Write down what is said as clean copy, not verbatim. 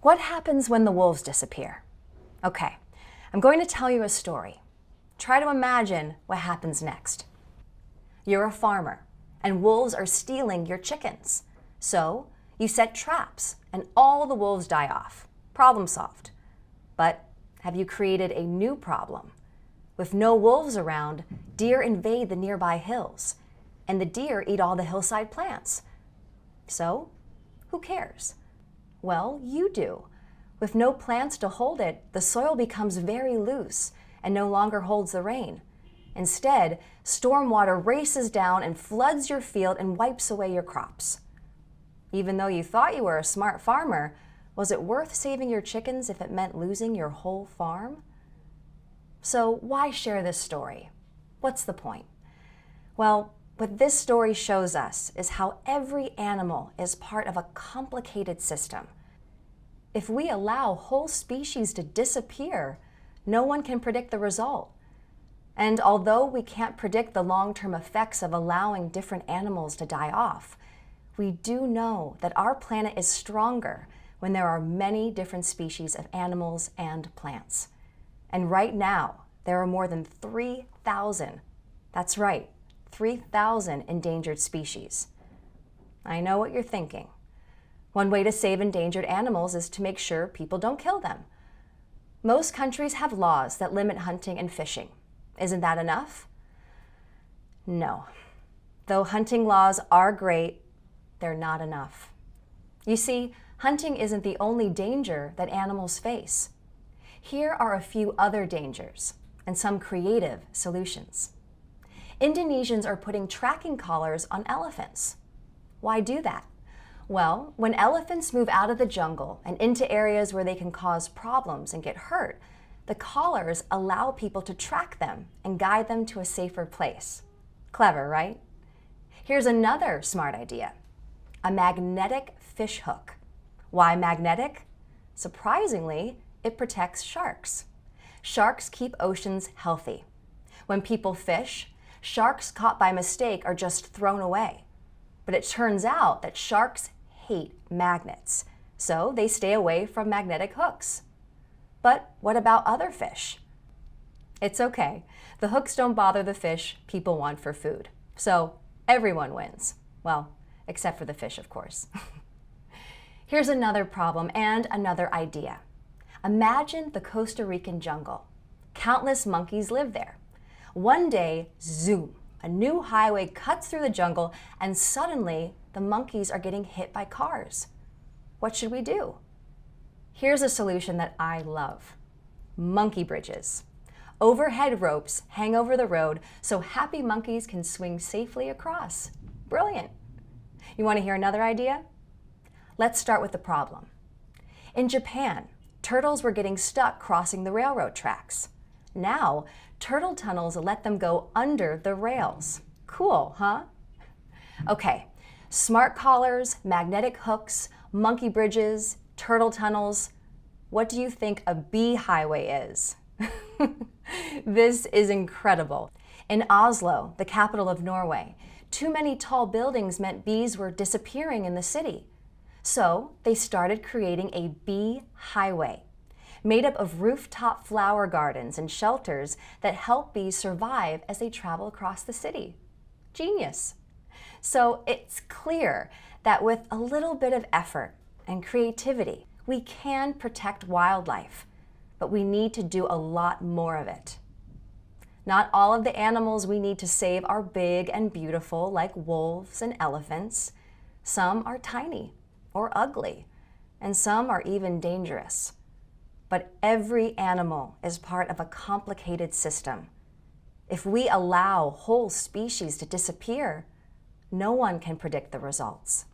What happens when the wolves disappear? Okay, I'm going to tell you a story. Try to imagine what happens next. You're a farmer, and wolves are stealing your chickens. So you set traps, and all the wolves die off. Problem solved. But have you created a new problem? With no wolves around, deer invade the nearby hills, and the deer eat all the hillside plants. So, who cares? Well, you do. With no plants to hold it, the soil becomes very loose and no longer holds the rain. Instead, storm water races down and floods your field and wipes away your crops. Even though you thought you were a smart farmer, was it worth saving your chickens if it meant losing your whole farm? So why share this story? What's the point? Well, what this story shows us is how every animal is part of a complicated system. If we allow whole species to disappear, no one can predict the result. And although we can't predict the long-term effects of allowing different animals to die off, we do know that our planet is stronger when there are many different species of animals and plants. And right now, there are more than 3,000, that's right, 3,000 endangered species. I know what you're thinking. One way to save endangered animals is to make sure people don't kill them. Most countries have laws that limit hunting and fishing. Isn't that enough? No. Though hunting laws are great, they're not enough. You see, hunting isn't the only danger that animals face. Here are a few other dangers and some creative solutions. Indonesians are putting tracking collars on elephants. Why do that? Well, when elephants move out of the jungle and into areas where they can cause problems and get hurt, the collars allow people to track them and guide them to a safer place. Clever, right? Here's another smart idea: a magnetic fish hook. Why magnetic? Surprisingly, it protects sharks. Sharks keep oceans healthy. When people fish, sharks caught by mistake are just thrown away. But it turns out that sharks hate magnets, so they stay away from magnetic hooks. But what about other fish? It's okay. The hooks don't bother the fish people want for food. So everyone wins. Well, except for the fish, of course. Here's another problem and another idea. Imagine the Costa Rican jungle. Countless monkeys live there. One day, zoom, a new highway cuts through the jungle, and suddenly the monkeys are getting hit by cars. What should we do? Here's a solution that I love: monkey bridges. Overhead ropes hang over the road so happy monkeys can swing safely across. Brilliant. You want to hear another idea? Let's start with the problem. In Japan, turtles were getting stuck crossing the railroad tracks. Now, turtle tunnels let them go under the rails. Cool, huh? Okay, smart collars, magnetic hooks, monkey bridges, turtle tunnels. What do you think a bee highway is? This is incredible. In Oslo, the capital of Norway, too many tall buildings meant bees were disappearing in the city. So they started creating a bee highway, made up of rooftop flower gardens and shelters that help bees survive as they travel across the city. Genius. So it's clear that with a little bit of effort and creativity, we can protect wildlife, but we need to do a lot more of it. Not all of the animals we need to save are big and beautiful like wolves and elephants. Some are tiny or ugly, and some are even dangerous. But every animal is part of a complicated system. If we allow whole species to disappear, no one can predict the results.